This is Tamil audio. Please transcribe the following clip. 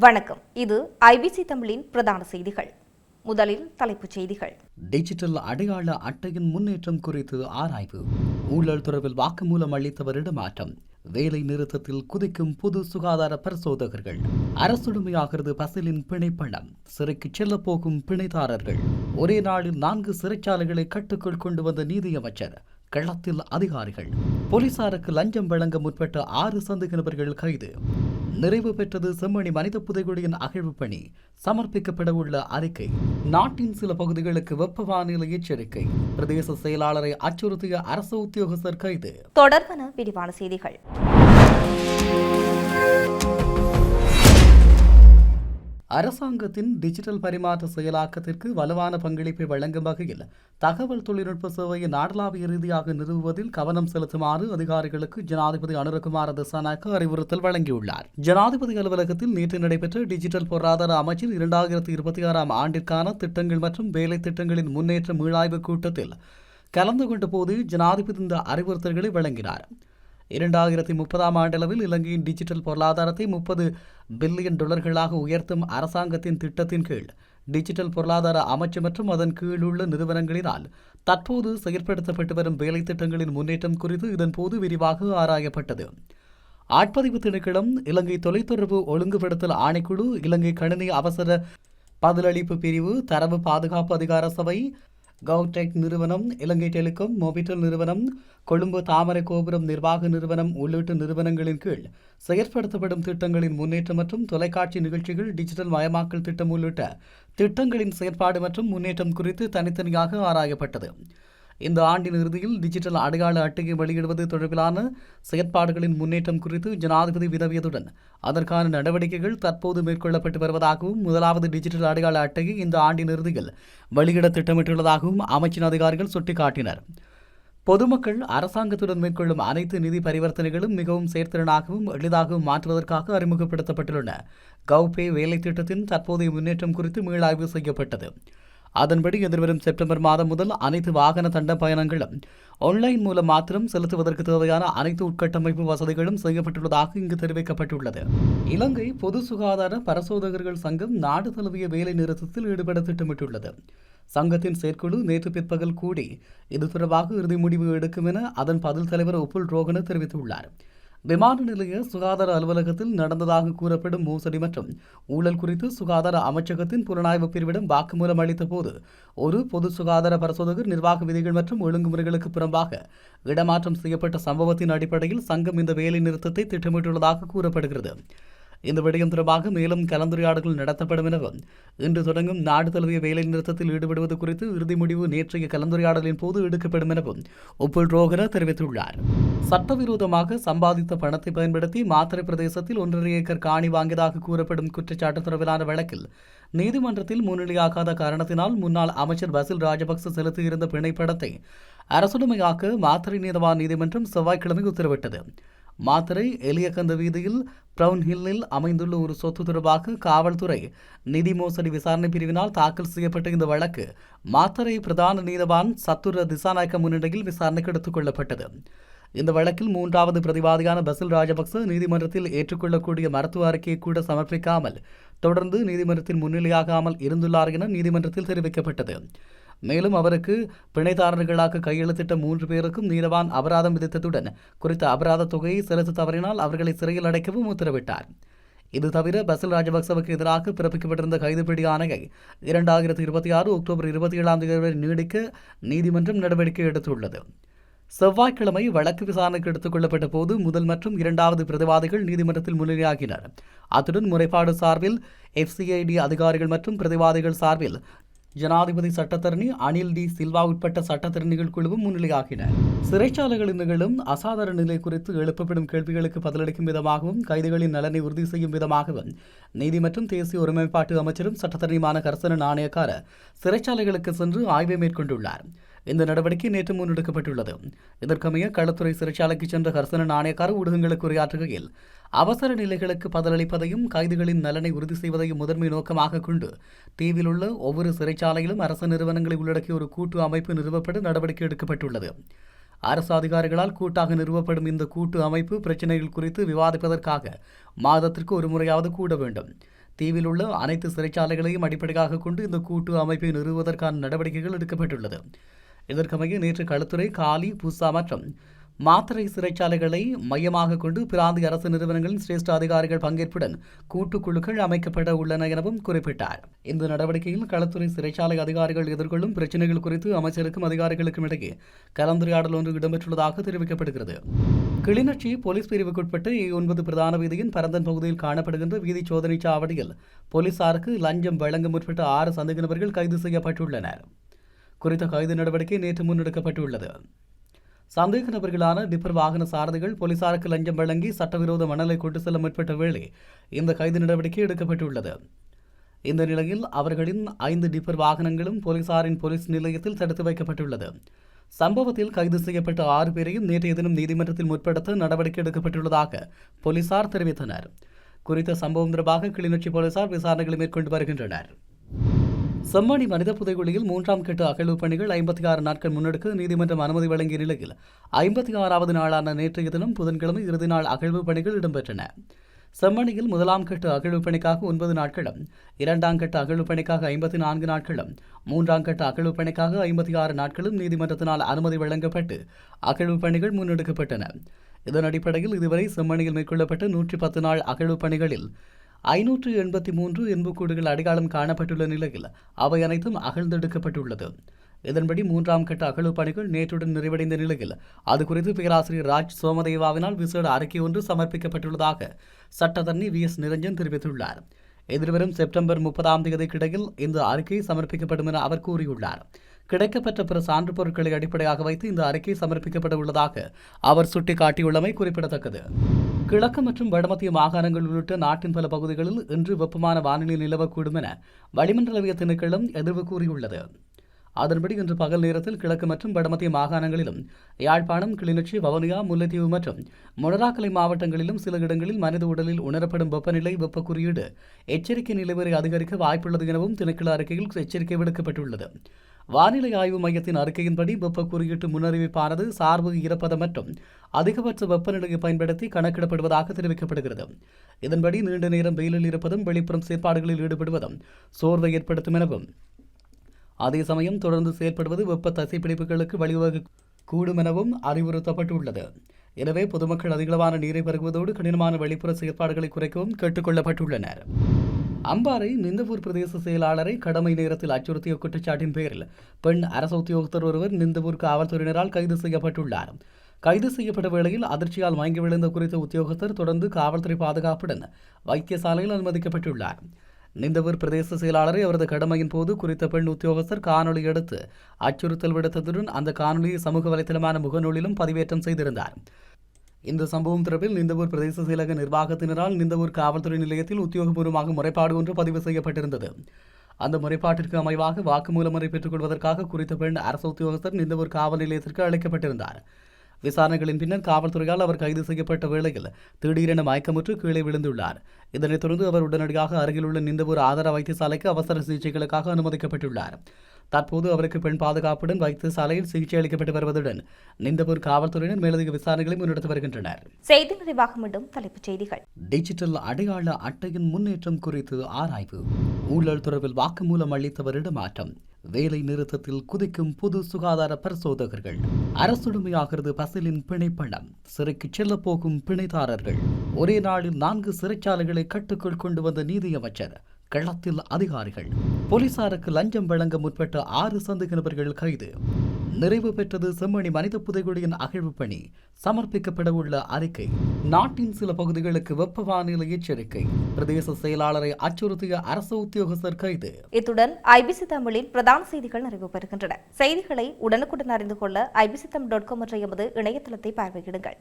வணக்கம். இது ஐபிசி தமிழின் பிரதான செய்திகள். முதலில் தலைப்புச் செய்திகள். டிஜிட்டல் அடையாள அட்டையின் முன்னேற்றம் குறித்து ஆராய்வு. ஊழல் தொடர்பில் வாக்குமூலம் அளித்தவர் இடமாற்றம். வேலை நிறுத்தத்தில் குதிக்கும் பொது சுகாதார பரிசோதகர்கள். அரசுடைமையாகிறது பசிலின் பிணைப்பணம். சிறைக்கு செல்ல போகும் பிணைதாரர்கள். ஒரே நாளில் 4 சிறைச்சாலைகளை கட்டுக்குள் கொண்டு வந்த நீதியமைச்சர். களத்தில் அதிகாரிகள். போலீசாருக்கு லஞ்சம் வழங்க முற்பட்ட 6 சந்தேக நபர்கள் கைது. நிறைவு பெற்றது செம்மணி மனித புதைகுழியின் அகழ்வு பணி. சமர்ப்பிக்கப்பட உள்ள அறிக்கை. நாட்டின் சில பகுதிகளுக்கு வெப்ப வானிலை எச்சரிக்கை. பிரதேச செயலாளரை அச்சுறுத்திய அரசு உத்தியோகஸ்தர் கைது. தொடர்பான விரிவான செய்திகள். அரசாங்கத்தின் டிஜிட்டல் பரிமாற்ற செயலாக்கத்திற்கு வலுவான பங்களிப்பை வழங்கும் வகையில் தகவல் தொழில்நுட்ப சேவையை நாடளாவிய ரீதியாக நிறுவுவதில் கவனம் செலுத்துமாறு அதிகாரிகளுக்கு ஜனாதிபதி அனுரகுமார திசாநாயக்க அறிவுறுத்தல் வழங்கியுள்ளார். ஜனாதிபதி அலுவலகத்தில் நேற்று நடைபெற்ற டிஜிட்டல் பொருளாதார அமைச்சின் 2026ஆம் ஆண்டிற்கான திட்டங்கள் மற்றும் வேலை திட்டங்களின் முன்னேற்ற மீளாய்வு கூட்டத்தில் கலந்து கொண்ட போது ஜனாதிபதி இந்த அறிவுறுத்தல்களை வழங்கினார். 2030ஆம் ஆண்டளவில் இலங்கையின் டிஜிட்டல் பொருளாதாரத்தை $30 பில்லியன் உயர்த்தும் அரசாங்கத்தின் திட்டத்தின் கீழ் டிஜிட்டல் பொருளாதார அமைச்சு மற்றும் அதன் கீழுள்ள நிறுவனங்களினால் தற்போது செயற்படுத்தப்பட்டு வரும் வேலை திட்டங்களின் முன்னேற்றம் குறித்து இதன்போது விரிவாக ஆராயப்பட்டது. ஆட்பதிவு திணைக்களம், இலங்கை தொலைத்தொடர்பு ஒழுங்குபடுத்தல் ஆணைக்குழு, இலங்கை கணினி அவசர பதிலளிப்பு பிரிவு, தரவு பாதுகாப்பு அதிகார சபை, கவுடெக் நிறுவனம், இலங்கை டெலிகாம், மொபிட்டல் நிறுவனம், கொழும்பு தாமரை கோபுரம் நிர்வாக நிறுவனம் உள்ளிட்ட நிறுவனங்களின் கீழ் செயற்படுத்தப்படும் திட்டங்களின் முன்னேற்றம் மற்றும் தொலைக்காட்சி நிகழ்ச்சிகள், டிஜிட்டல் மயமாக்கல் திட்டம் உள்ளிட்ட திட்டங்களின் செயற்பாடு மற்றும் முன்னேற்றம் குறித்து தனித்தனியாக ஆராயப்பட்டது. இந்த ஆண்டின் இறுதியில் டிஜிட்டல் அடையாள அட்டையை வெளியிடுவது தொடர்பிலான செயற்பாடுகளின் முன்னேற்றம் குறித்து ஜனாதிபதி வினவியதுடன் அதற்கான நடவடிக்கைகள் தற்போது மேற்கொள்ளப்பட்டு வருவதாகவும், முதலாவது டிஜிட்டல் அடையாள அட்டையை இந்த ஆண்டின் இறுதியில் வெளியிட திட்டமிட்டுள்ளதாகவும் அமைச்சின் அதிகாரிகள் சுட்டிக்காட்டினர். பொதுமக்கள் அரசாங்கத்துடன் மேற்கொள்ளும் அனைத்து நிதி பரிவர்த்தனைகளும் மிகவும் செயற்திறனாகவும் எளிதாகவும் மாற்றுவதற்காக அறிமுகப்படுத்தப்பட்டுள்ள கவ்பே வேலை திட்டத்தின் தற்போதைய முன்னேற்றம் குறித்து மீளாய்வு செய்யப்பட்டது. அதன்படி எதிர்வரும் செப்டம்பர் மாதம் முதல் அனைத்து வாகன தண்ட பயணங்களும் ஆன்லைன் மூலம் மாத்திரம் செலுத்துவதற்கு தேவையான அனைத்து உட்கட்டமைப்பு வசதிகளும் செய்யப்பட்டுள்ளதாக இங்கு தெரிவிக்கப்பட்டுள்ளது. இலங்கை பொது சுகாதார பரிசோதகர்கள் சங்கம் நாடு தழுவிய வேலை நிறுத்தத்தில் ஈடுபட திட்டமிட்டுள்ளது. சங்கத்தின் செயற்குழு நேற்று பிற்பகல் கூடி இது தொடர்பாக இறுதி முடிவு எடுக்கும் என அதன் பதில் தலைவர் உப்புல் ரோகன தெரிவித்துள்ளார். விமான நிலைய சுகாதார அலுவலகத்தில் நடந்ததாக கூறப்படும் மோசடி மற்றும் ஊழல் குறித்து சுகாதார அமைச்சகத்தின் புலனாய்வு பிரிவிடம் வாக்குமூலம் அளித்த போது ஒரு பொது சுகாதார பரிசோதகர் நிர்வாக விதிகள் மற்றும் ஒழுங்குமுறைகளுக்கு புறம்பாக இடமாற்றம் செய்யப்பட்ட சம்பவத்தின் அடிப்படையில் சங்கம் இந்த வேலை நிறுத்தத்தை திட்டமிட்டுள்ளதாக கூறப்படுகிறது. இந்த விடயம் தொடர்பாக மேலும் கலந்துரையாடல்கள் நடத்தப்படும் எனவும், இன்று தொடங்கும் நாடு தழுவிய வேலை நிறுத்தத்தில் ஈடுபடுவது குறித்து இறுதி முடிவு நேற்றைய கலந்துரையாடலின் போது எடுக்கப்படும் எனவும் உப்புல் ரோகன தெரிவித்துள்ளார். சட்டவிரோதமாக சம்பாதித்த பணத்தை பயன்படுத்தி மாத்தறை பிரதேசத்தில் 1.5 ஏக்கர் காணி வாங்கியதாக கூறப்படும் குற்றச்சாட்டு தொடர்பிலான வழக்கில் நீதிமன்றத்தில் முன்னிலையாகாத காரணத்தினால் முன்னாள் அமைச்சர் பசில் ராஜபக்ச செலுத்தியிருந்த பிணைப்படத்தை அரசுடைமையாக்க மாத்தறை நீதவான் நீதிமன்றம் செவ்வாய்க்கிழமை உத்தரவிட்டது. மாத்தறை எலியக்கந்த வீதியில் பிரவுன் ஹில்லில் அமைந்துள்ள ஒரு சொத்து தொடர்பாக காவல்துறை நிதி மோசடி விசாரணை பிரிவினால் தாக்கல் செய்யப்பட்ட இந்த வழக்கு மாத்தறை பிரதான நீதவான் சத்துர திசாநாயக்க முன்னிலையில் விசாரணைக்கு எடுத்துக் கொள்ளப்பட்டது. இந்த வழக்கில் 3வது பிரதிவாதியான பசில் ராஜபக்ச நீதிமன்றத்தில் ஏற்றுக்கொள்ளக்கூடிய மருத்துவ அறிக்கையை கூட சமர்ப்பிக்காமல் தொடர்ந்து நீதிமன்றத்தில் முன்னிலையாகாமல் இருந்துள்ளார் என நீதிமன்றத்தில் தெரிவிக்கப்பட்டது. மேலும் அவருக்கு பிணைதாரர்களாக கையெழுத்திட்ட 3 பேருக்கும் நீதவான் அபராதம் விதித்ததுடன் குறித்த அபராத தொகையை செலுத்த தவறினால் அவர்களை சிறையில் அடைக்கவும் உத்தரவிட்டார். இது தவிர பசில் ராஜபக்சவுக்கு எதிராக பிறப்பிக்கப்பட்டிருந்த கைதுபிடி ஆணையை 2026 அக்டோபர் 27ஆம் தேதி வரை நீடிக்க நீதிமன்றம் நடவடிக்கை எடுத்துள்ளது. செவ்வாய்க்கிழமை வழக்கு விசாரணைக்கு எடுத்துக் கொள்ளப்பட்ட போது முதல் மற்றும் 2வது பிரதிவாதிகள் நீதிமன்றத்தில் முன்னிலையாகினர். அத்துடன் முறைப்பாடு சார்பில் FCID அதிகாரிகள் மற்றும் பிரதிவாதிகள் சார்பில் ஜனாதிபதி சட்டத்தரணி அனில் டி சில்வா உட்பட்ட சட்டத்தரணிகள் குழுவும் முன்னிலையாகினர். சிறைச்சாலைகளில் நிகழும் அசாதாரண நிலை குறித்து எழுப்பப்படும் கேள்விகளுக்கு பதிலளிக்கும் விதமாகவும் கைதிகளின் நலனை உறுதி செய்யும் விதமாகவும் நீதி மற்றும் தேசிய ஒருமைப்பாட்டு அமைச்சரும் சட்டத்தரணியுமான கர்சன நாணயக்கார சிறைச்சாலைகளுக்கு சென்று ஆய்வை மேற்கொண்டுள்ளார். இந்த நடவடிக்கை நேற்று முன்னெடுக்கப்பட்டுள்ளது. இதற்கமைய களத்துறை சிறைச்சாலைக்கு சென்ற கர்சன நாணயக்கார ஊடகங்களுக்கு உரையாற்றுகையில் அவசர நிலைகளுக்கு பதிலளிப்பதையும் கைதிகளின் நலனை உறுதி செய்வதையும் முதன்மை நோக்கமாக கொண்டு தீவில் உள்ள ஒவ்வொரு சிறைச்சாலையிலும் அரசு நிறுவனங்களை உள்ளடக்கிய ஒரு கூட்டு அமைப்பு நிறுவப்பட நடவடிக்கை எடுக்கப்பட்டுள்ளது. அரசு அதிகாரிகளால் கூட்டாக நிறுவப்படும் இந்த கூட்டு அமைப்பு பிரச்சினைகள் குறித்து விவாதிப்பதற்காக மாதத்திற்கு ஒரு முறையாவது கூட வேண்டும். தீவில் உள்ள அனைத்து சிறைச்சாலைகளையும் அடிப்படையாக கொண்டு இந்த கூட்டு அமைப்பை நிறுவுவதற்கான நடவடிக்கைகள் எடுக்கப்பட்டுள்ளது. இதற்கமைய நேற்று களுத்துறை, காலி, பூசா மற்றும் மாத்தறை சிறைச்சாலைகளை மையமாக கொண்டு பிராந்திய அரசு நிறுவனங்களின் சிரேஷ்ட அதிகாரிகள் பங்கேற்புடன் கூட்டுக்குழுக்கள் அமைக்கப்பட உள்ளன எனவும் குறிப்பிட்டார். இந்த நடவடிக்கையில் களத்துறை சிறைச்சாலை அதிகாரிகள் எதிர்கொள்ளும் பிரச்சினைகள் குறித்து அமைச்சருக்கும் அதிகாரிகளுக்கும் இடையே கலந்துரையாடல் ஒன்று இடம்பெற்றுள்ளதாக தெரிவிக்கப்படுகிறது. கிளிநொச்சி போலீஸ் பிரிவுக்குட்பட்ட A9 பிரதான வீதியின் பரந்தன் பகுதியில் காணப்படுகின்ற வீதி சோதனை சாவடியில் போலீசாருக்கு லஞ்சம் வழங்க முற்பட்ட 6 சந்தேக நபர்கள் கைது செய்யப்பட்டுள்ளனர். குறித்த கைது நடவடிக்கை நேற்று முன்னெடுக்கப்பட்டுள்ளது. சந்தேக நபர்களான டிப்பர் வாகன சாரதிகள் போலீசாருக்கு லஞ்சம் வழங்கி சட்டவிரோத மணலை கொண்டு செல்ல முற்பட்ட வேளை இந்த கைது நடவடிக்கை எடுக்கப்பட்டுள்ளது. இந்த நிலையில் அவர்களின் 5 டிப்பர் வாகனங்களும் போலீசாரின் போலீஸ் நிலையத்தில் தடுத்து வைக்கப்பட்டுள்ளது. சம்பவத்தில் கைது செய்யப்பட்ட 6 பேரையும் நேற்றைய தினம் நீதிமன்றத்தில் முற்படுத்த நடவடிக்கை எடுக்கப்பட்டுள்ளதாக போலீசார் தெரிவித்தனர். குறித்த சம்பவம் தொடர்பாக கிளிநொச்சி போலீசார் விசாரணைகளை மேற்கொண்டு வருகின்றனர். செம்மணி மனித புதைகுழியில் 3ஆம் கட்ட அகழ்வு பணிகள் 56 நாட்கள் முன்னெடுக்க நீதிமன்றம் அனுமதி வழங்கிய நிலையில் 56வது நாளான நேற்றைய தினம் புதன்கிழமை இறுதி நாள் அகழ்வு பணிகள் இடம்பெற்றன. செம்மணியில் 1ஆம் கட்ட அகழ்வு பணிக்காக 9 நாட்களும், 2ஆம் கட்ட அகழ்வு பணிக்காக 54 நாட்களும், 3ஆம் கட்ட அகழ்வு பணிக்காக 56 நாட்களும் நீதிமன்றத்தினால் அனுமதி வழங்கப்பட்டு அகழ்வு பணிகள் முன்னெடுக்கப்பட்டன. இதன் அடிப்படையில் இதுவரை செம்மணியில் மேற்கொள்ளப்பட்ட 110 நாள் அகழ்வு பணிகளில் 583 எண்புக்கூடுகள் அடையாளம் காணப்பட்டுள்ள நிலையில் அவை அனைத்தும் அகழ்ந்தெடுக்கப்பட்டுள்ளது. இதன்படி 3ஆம் கட்ட அகழ்வு பணிகள் நேற்றுடன் நிறைவடைந்த நிலையில் அது குறித்து பேராசிரியர் ராஜ் சோமதேவாவினால் விசேட அறிக்கை ஒன்று சமர்ப்பிக்கப்பட்டுள்ளதாக சட்டத்தரணி VS நிரஞ்சன் தெரிவித்துள்ளார். எதிர்வரும் செப்டம்பர் 30ஆம் தேதிக்கிடையில் இந்த அறிக்கை சமர்ப்பிக்கப்படும் என அவர் கூறியுள்ளார். கிடைக்கப்பெற்ற பிற சான்று பொருட்களை அடிப்படையாக வைத்து இந்த அறிக்கை சமர்ப்பிக்கப்பட உள்ளதாக அவர் சுட்டிக்காட்டியுள்ளமை குறிப்பிடத்தக்கது. கிழக்கு மற்றும் வடமத்திய மாகாணங்கள் உள்ளிட்ட நாட்டின் பல பகுதிகளில் இன்று வெப்பமான வானிலை நிலவக்கூடும் என வளிமண்டலவிய திணைக்களம் எதிர்வு கூறியுள்ளது. அதன்படி இன்று பகல் நேரத்தில் கிழக்கு மற்றும் வடமத்திய மாகாணங்களிலும் யாழ்ப்பாணம், கிளிநொச்சி, வவுனியா, முல்லைத்தீவு மற்றும் மொனராகலை மாவட்டங்களிலும் சில இடங்களில் மனித உடலில் உணரப்படும் வெப்பநிலை வெப்ப குறியீடு எச்சரிக்கை நிலைவரை அதிகரிக்க வாய்ப்புள்ளது எனவும் திணைக்கள அறிக்கையில் எச்சரிக்கை விடுக்கப்பட்டுள்ளது. வானிலை ஆய்வு மையத்தின் அறிக்கையின்படி வெப்ப குறியீட்டு முன்னறிவிப்பானது சார்பு ஈரப்பதம் மற்றும் அதிகபட்ச வெப்பநிலையை பயன்படுத்தி கணக்கிடப்படுவதாக தெரிவிக்கப்படுகிறது. இதன்படி நீண்ட நேரம் வெயிலில் இருப்பதும் வெளிப்புறம் செயற்பாடுகளில் ஈடுபடுவதும் சோர்வை ஏற்படுத்தும் எனவும் அதே சமயம் தொடர்ந்து செயல்படுவது வெப்ப தசைப்பிடிப்புகளுக்கு வழிவகுக்கூடும் எனவும் அறிவுறுத்தப்பட்டுள்ளது. எனவே பொதுமக்கள் அதிகளவான நீரை பருகுவதோடு கடினமான வெளிப்புற செயற்பாடுகளை குறைக்கவும் கேட்டுக் கொள்ளப்பட்டுள்ளனர். அம்பாறை நிந்தவூர் பிரதேச செயலாளரை கடமை நேரத்தில் அச்சுறுத்திய குற்றச்சாட்டின் பேரில் பெண் அரசு உத்தியோகத்தர் ஒருவர் நிந்தவூர் காவல்துறையினரால் கைது செய்யப்பட்டுள்ளார். கைது செய்யப்பட்ட வேளையில் அதிர்ச்சியால் மயங்கி விழுந்த குறித்த உத்தியோகத்தர் தொடர்ந்து காவல்துறை பாதுகாப்புடன் வைத்தியசாலையில் அனுமதிக்கப்பட்டுள்ளார். நிந்தவூர் பிரதேச செயலாளரை அவரது கடமையின் போது குறித்த பெண் உத்தியோகஸ்தர் காணொலி எடுத்து அச்சுறுத்தல் விடுத்ததுடன் அந்த காணொலியை சமூக வலைதளமான முகநூலிலும் பதிவேற்றம் செய்திருந்தார். இந்த சம்பவம் தொடர்பில் நிந்தவூர் பிரதேச செயலக நிர்வாகத்தினரால் நிந்தவூர் காவல்துறை நிலையத்தில் உத்தியோகபூர்வமாக முறைப்பாடு ஒன்று பதிவு செய்யப்பட்டிருந்தது. அந்த முறைப்பாட்டிற்கு அமைவாக வாக்குமூலம் ஒன்றை பெற்றுக் கொள்வதற்காக குறித்த பெண் அரசு உத்தியோகஸ்தர் நிந்தவூர் காவல் நிலையத்திற்கு அழைக்கப்பட்டிருந்தார். விசாரணைகளின் பின்னர் காவல்துறையால் அவர் கைது செய்யப்பட்ட வேளையில் திடீரென மயக்கமுற்று கீழே விழுந்துள்ளார். இதனைத் தொடர்ந்து அவர் உடனடியாக அருகிலுள்ள நிந்தவூர் ஆதார வைத்தியசாலைக்கு அவசர சிகிச்சைகளுக்காக அனுமதிக்கப்பட்டுள்ளார். தற்போது அவருக்கு பெண் பாதுகாப்புடன் வைத்தியசாலையில் சிகிச்சை அளிக்கப்பட்டு வருவதுடன் நிந்தவூர் காவல்துறையினர் மேலதிக விசாரணைகளை முன்னெடுத்து வருகின்றனர். செய்தி நிறைவாக மீண்டும் தலைப்புச் செய்திகள். டிஜிட்டல் அடையாள அட்டையின் முன்னேற்றம் குறித்து ஆராய்வு. ஊழல் தொடர்பில் வாக்குமூலம் அளித்தவர் இடமாற்றம். வேலை நிறுத்தத்தில் குதிக்கும் பொது சுகாதார பரிசோதகர்கள். அரசுடைமையாகிறது பசிலின் பிணைப்பணம். சிறைக்கு செல்ல போகும் பிணைதாரர்கள். ஒரே நாளில் 4 சிறைச்சாலைகளை கட்டுக்குள் கொண்டு வந்த நீதியமைச்சர். களத்தில் அதிகாரிகள். போலீசாருக்கு லஞ்சம் வழங்க முற்பட்ட 6 சந்தேக நபர்கள் கைது. நிறைவு பெற்றது செம்மணி மனித புதைகுழியின் அகழ்வு பணி. சமர்ப்பிக்கப்பட உள்ள அறிக்கை. நாட்டின் சில பகுதிகளுக்கு வெப்ப வானிலை எச்சரிக்கை. பிரதேச செயலாளரை அச்சுறுத்திய அரசு உத்தியோகஸ்தர் கைது. இத்துடன் IBC தமிழின் பிரதான செய்திகள் நிறைவு பெறுகின்றன. செய்திகளை உடனுக்குடன் அறிந்து கொள்ள ibctam.com என்ற எமது இணையதளத்தை பார்வையிடுங்கள்.